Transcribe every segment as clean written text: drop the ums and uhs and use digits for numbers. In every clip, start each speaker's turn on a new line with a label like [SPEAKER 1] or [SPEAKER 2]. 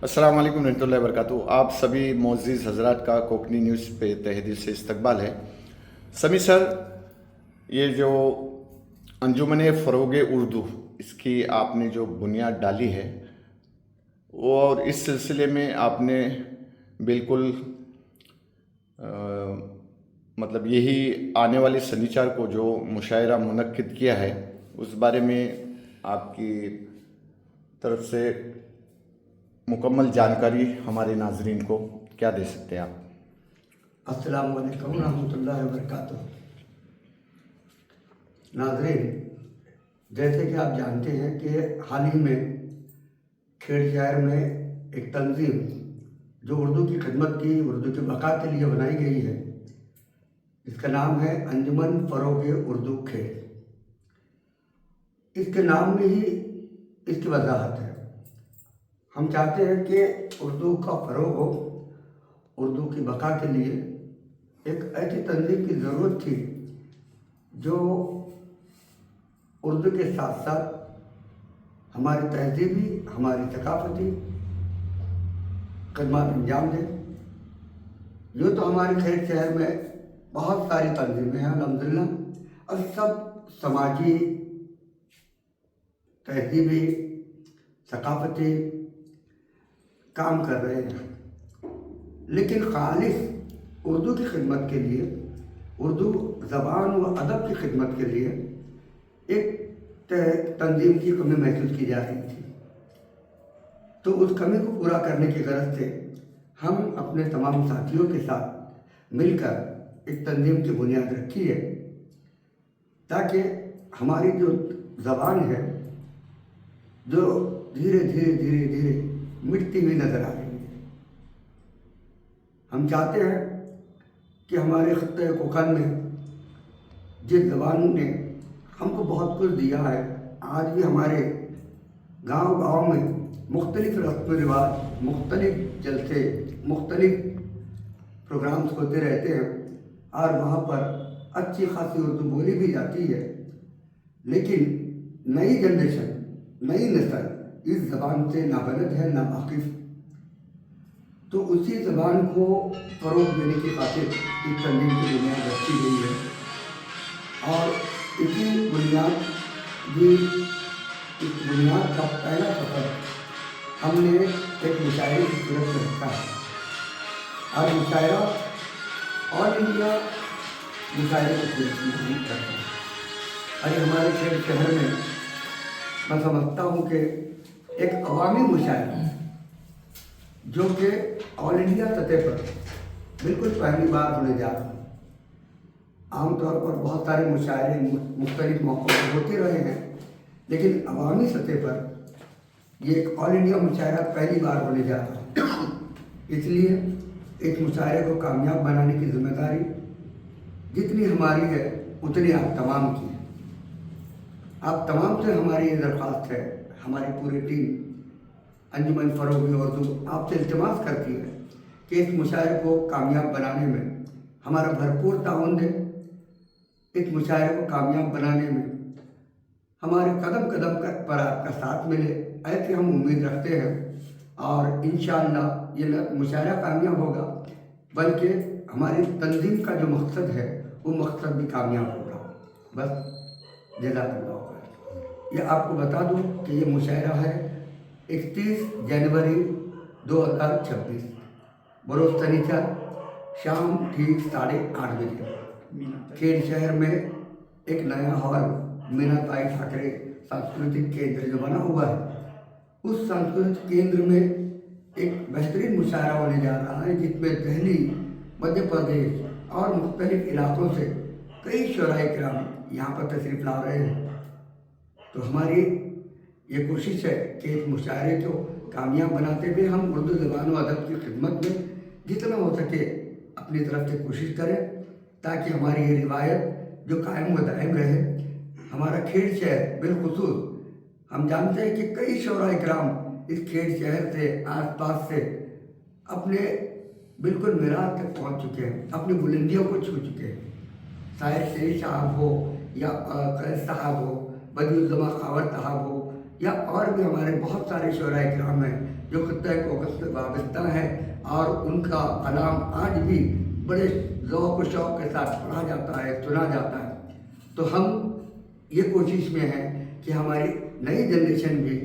[SPEAKER 1] السلام علیکم ورحمۃ اللہ وبرکاتہ. آپ سبھی معزز حضرات کا کوکنی نیوز پہ تہ دل سے استقبال ہے. سمی سر، یہ جو انجمن فروغ اردو، اس کی آپ نے جو بنیاد ڈالی ہے، اور اس سلسلے میں آپ نے بالکل مطلب یہی آنے والے سنیچر کو جو مشاعرہ منعقد کیا ہے، اس بارے میں آپ کی طرف سے مکمل جانکاری ہمارے ناظرین کو کیا دے سکتے ہیں آپ؟
[SPEAKER 2] السلام علیکم ورحمۃ اللہ وبرکاتہ. ناظرین، جیسے کہ آپ جانتے ہیں کہ حال ہی میں کھیڑ شہر میں ایک تنظیم جو اردو کی خدمت کی، اردو کی بقا کے لیے بنائی گئی ہے، اس کا نام ہے انجمن فروغ اردو کھیڑ. اس کے نام میں ہی اس کی وضاحت ہے. ہم چاہتے ہیں کہ اردو کا فروغ ہو. اردو کی بقا کے لیے ایک ایسی تنظیم کی ضرورت تھی جو اردو کے ساتھ ساتھ ہماری تہذیبی، ہماری ثقافتی خدمات انجام دے. یوں تو ہمارے کھیڑ شہر میں بہت ساری تنظیمیں ہیں الحمدللہ، اور سب سماجی، تہذیبی، ثقافتی کام کر رہے ہیں، لیکن خالص اردو کی خدمت کے لیے، اردو زبان و ادب کی خدمت کے لیے ایک تنظیم کی کمی محسوس کی جا رہی تھی. تو اس کمی کو پورا کرنے کی غرض سے ہم اپنے تمام ساتھیوں کے ساتھ مل کر ایک تنظیم کی بنیاد رکھی ہے، تاکہ ہماری جو زبان ہے، جو دھیرے دھیرے دھیرے دھیرے مٹتی ہوئی نظر آ رہی ہے. ہم چاہتے ہیں کہ ہمارے خطۂ کوکن میں جس زبان نے ہم کو بہت کچھ دیا ہے، آج بھی ہمارے گاؤں گاؤں میں مختلف رسم و رواج، مختلف جلسے، مختلف پروگرامز ہوتے رہتے ہیں، اور وہاں پر اچھی خاصی اردو بولی بھی جاتی ہے. لیکن نئی جنریشن، نئی نسل اس زبان سے نابلد ہے، ناواقف. تو اسی زبان کو فروغ دینے کی خاطر اس تنظیم کی بنیاد رکھی گئی ہے، اور اسی بنیاد کا پہلا سفر ہم نے ایک مشاعرے کی صورت میں رکھا ہے. اور مشاعرہ آل انڈیا مشاعرے کی صورت میں ہم کرتے ہیں. اور یہ ہمارے کھیڑ شہر میں میں سمجھتا ہوں کہ ایک عوامی مشاعرہ جو کہ آل انڈیا سطح پر بالکل پہلی بار ہونے جا رہا ہے. عام طور پر بہت سارے مشاعرے مختلف موقعوں پر ہوتے رہے ہیں، لیکن عوامی سطح پر یہ ایک آل انڈیا مشاعرہ پہلی بار ہونے جا رہا ہے. اس لیے ایک مشاعرے کو کامیاب بنانے کی ذمہ داری جتنی ہماری ہے اتنی آپ تمام کی ہے. آپ تمام سے ہماری یہ درخواست ہے، ہماری پوری ٹیم انجمن فروغ اردو آپ سے التماس کرتی ہے کہ اس مشاعرے کو کامیاب بنانے میں ہمارا بھرپور تعاون دے. اس مشاعرے کو کامیاب بنانے میں ہمارے قدم قدم پر آپ کا ساتھ ملے، ایسی ہم امید رکھتے ہیں. اور انشاءاللہ یہ مشاعرہ کامیاب ہوگا، بلکہ ہماری تنظیم کا جو مقصد ہے وہ مقصد بھی کامیاب ہوگا. بس جزاک اللہ خیر. یہ آپ کو بتا دوں کہ یہ مشاعرہ ہے 31 جنوری 2026 بروز سنیچر شام ٹھیک 8:30 بجے کھیڑ شہر میں ایک نیا ہال مینا تائی ٹھاکرے سنسکرتک کیندر جو بنا ہوا ہے، اس سنسکرت کیندر میں ایک بہترین مشاعرہ ہونے جا رہا ہے، جس میں دہلی، مدھیہ پردیش اور مختلف علاقوں سے کئی شعراء کرام یہاں پر تشریف لا رہے ہیں. تو ہماری یہ کوشش ہے کہ اس مشاعرے کو کامیاب بناتے ہوئے ہم اردو زبان و ادب کی خدمت میں جتنا ہو سکے اپنی طرف سے کوشش کریں، تاکہ ہماری یہ روایت جو قائم و دائم رہے. ہمارا کھیڑ شہر بالخصوص، ہم جانتے ہیں کہ کئی شعراء کرام اس کھیڑ شہر سے، آس پاس سے اپنے بالکل معراج تک پہنچ چکے ہیں، اپنی بلندیوں کو چھو چکے ہیں. شاعر شیر صاحب ہو، یا قیس صاحب ہو، بدیع الزماں خاور صاحب ہو، یا اور بھی ہمارے بہت سارے شعراء کرام ہیں जो खत्ता कोकस से वाबस्ता है और उनका कलाम आज भी बड़े ज़ौक़ व शौक़ के साथ पढ़ा जाता है, सुना जाता है। तो हम ये कोशिश में हैं कि हमारी नई जनरेशन भी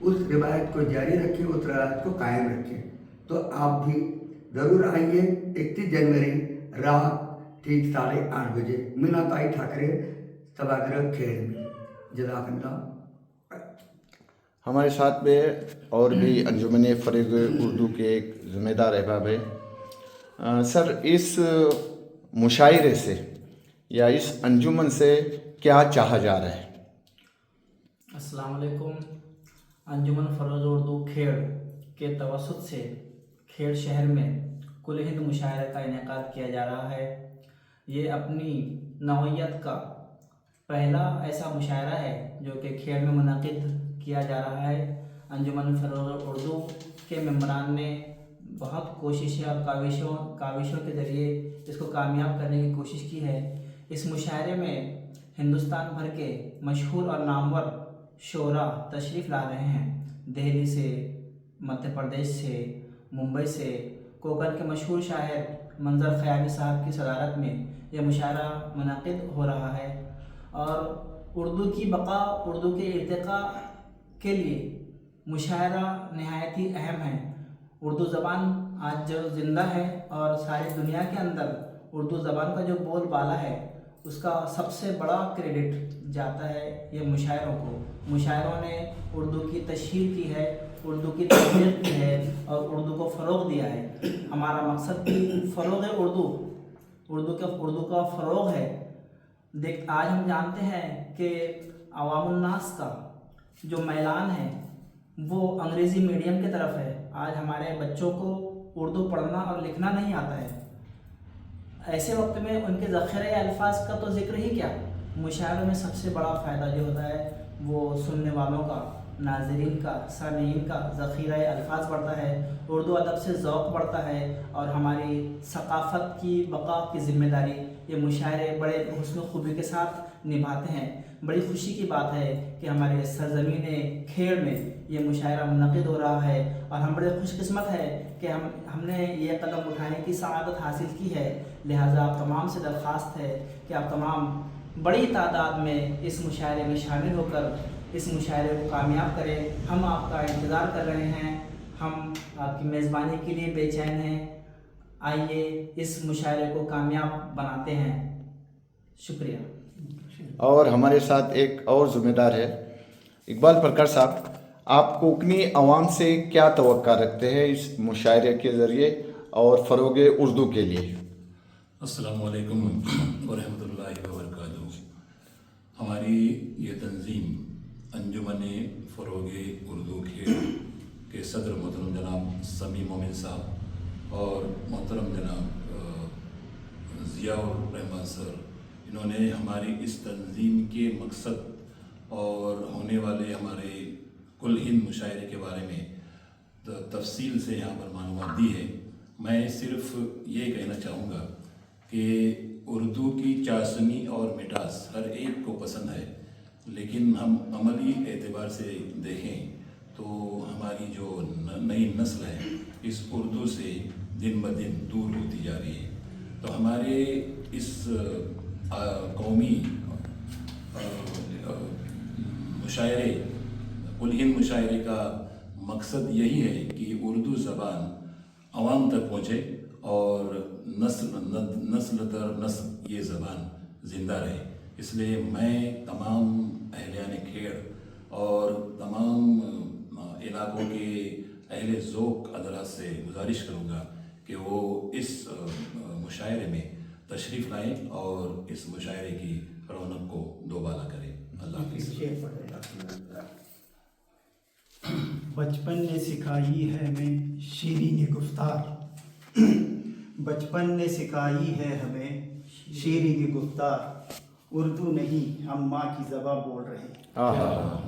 [SPEAKER 2] उस रिवायत को जारी रखें, उस रिवायत को कायम रखें। तो आप भी ज़रूर आइए 31 जनवरी रात ठीक 8:30 बजे मीनाताई ठाकरे सभागृह खेल में। जज़ाकल्लाह।
[SPEAKER 1] हमारे साथ में और भी अंजुमन फ़रोग़ उर्दू के एक ज़िम्मेदार अहबाब है। सर, इस मुशायरे से या इस अंजुमन से क्या चाहा जा रहा है?
[SPEAKER 3] अस्सलाम वालेकुम। अंजुमन फ़रोग़ उर्दू खेड़ के तवस्सुत से खेड़ शहर में कुल हिंद मुशायरे का इनेकाद किया जा रहा है। ये अपनी नौइयत का पहला ऐसा मुशायरा है जो कि खेड़ में मुनक़िद किया जा रहा है। अंजुमन फ़रोग़ उर्दू के मेंबरान ने बहुत कोशिशें और काविशों के ज़रिए इसको कामयाब करने की कोशिश की है। इस मुशायरे में हिंदुस्तान भर के मशहूर और नामवर शोरा तशरीफ़ ला रहे हैं। दिल्ली से, मध्य प्रदेश से, मुंबई से, कोकण के मशहूर शायर मंजर ख़यामी साहब की सदारत में यह मुशायरा मुनक़िद हो रहा है। और उर्दू की बक़ा, उर्दू के इर्तिक़ा के लिए मुशायरा नहायत ही अहम है। उर्दू ज़बान आज जो ज़िंदा है और सारी दुनिया के अंदर उर्दू ज़बान का जो बोल बाला है उसका सबसे बड़ा क्रेडिट जाता है ये मुशायरों को। मुशायरों ने उर्दू की तशहीर की है, उर्दू की तबलीग की है और उर्दू को फ़रोग़ दिया है। हमारा मकसद भी फ़रोग़ उर्दू का फ़रोग़ है। आज हम जानते हैं कि अवामुन्नास का जो मैलान है वो अंग्रेज़ी मीडियम की तरफ है। आज हमारे बच्चों को उर्दू पढ़ना और लिखना नहीं आता है। ऐसे वक्त में उनके ज़ख़ीरे अल्फाज का तो ज़िक्र ही क्या। मुशायरों में सबसे बड़ा फ़ायदा जो होता है वो सुनने वालों का, नाज़रीन का, सामीईन का ज़ख़ीरा अल्फाज बढ़ता है, उर्दू अदब से ज़ौक़ बढ़ता है और हमारी सक़ाफ़त की बक़ा की ज़िम्मेदारी ये मुशायरे बड़े हुस्न खूबी के साथ निभाते हैं। बड़ी खुशी की बात है कि हमारे सरज़मीन खेड़ में ये मुशायरा मुनक़िद हो रहा है और हम बड़े खुशकिस्मत है कि हमने ये कदम उठाने की सआदत हासिल की है। लिहाजा आप तमाम से दरख्वास्त है कि आप तमाम बड़ी तादाद में इस मुशायरे में शामिल होकर इस मुशायरे को कामयाब करें। हम आपका इंतज़ार कर रहे हैं, हम आपकी मेज़बानी के लिए बेचैन हैं। आइए इस मुशायरे को कामयाब बनाते हैं। शुक्रिया।
[SPEAKER 1] और हमारे साथ एक और ज़िम्मेदार है इकबाल प्रकाश साहब। आप कोकनी अवाम से क्या तवक्का रखते हैं इस मुशायरे के ज़रिए और फ़रोग़ उर्दू के लिए?
[SPEAKER 4] अस्सलामु अलैकुम व रहमतुल्लाहि व बरकातुहू। हमारी ये तंजीम अंजुमन फ़रोग़ उर्दू खेड़ के सदर मोहतरम जनाब समी मोमिन साहब और मोहतरम जनाब ज़ियाउर रहमान सर, इन्होंने हमारी इस तंजीम के मकसद और होने वाले हमारे कुल हिंद मुशायरे के बारे में तफसील से यहाँ पर मालूमात दी है। मैं सिर्फ़ ये कहना चाहूँगा कि उर्दू की चाशनी और मिठास हर एक को पसंद है, लेकिन हम अमली एतबार से देखें तो हमारी जो नई नस्ल है इस उर्दू से दिन ब दिन दूर होती जा रही है। तो हमारे इस कौमी मुशायरे, कुल हिंद मुशायरे का मकसद यही है कि उर्दू ज़बान आवाम तक पहुँचे और नस्ल दर नस्ल ये ज़बान ज़िंदा रहे। इसलिए मैं तमाम अहलियान खेड़ और तमाम इलाक़ों के अहले ज़ौक़ हज़रात से गुजारिश करूँगा कि वो इस मुशायरे में तशरीफ़ लाएँ और इस मुशायरे की रौनक को दोबाला करें। अल्लाह हाफ़िज़।
[SPEAKER 5] बचपन ने सिखाई है हमें शीरीन गुफ्तार, बचपन ने सिखाई है हमें शीरीन गुफ्तार, उर्दू नहीं हम माँ की ज़बां बोल रहे हैं।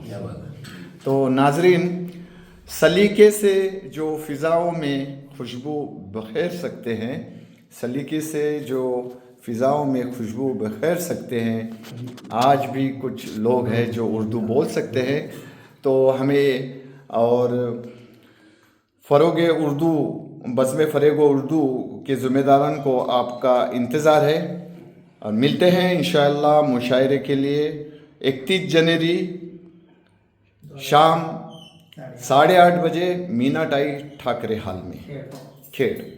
[SPEAKER 4] क्या बात है।
[SPEAKER 1] तो नाजरीन, सलीके से जो फ़िज़ाओं में खुशबू बखेर सकते हैं, सलीके से जो फ़िज़ाओं में खुशबू बखेर सकते हैं, आज भी कुछ लोग हैं जो उर्दू बोल सकते हैं। तो हमें और फरोग उर्दू बज़्म फ़रेग उर्दू के ज़िम्मेदारान को आपका इंतज़ार है और मिलते हैं इंशाअल्लाह मुशायरे के लिए 31 जनवरी शाम 8:30 बजे मीना टाई ठाकरे हाल में
[SPEAKER 3] खेड़
[SPEAKER 1] खेड़।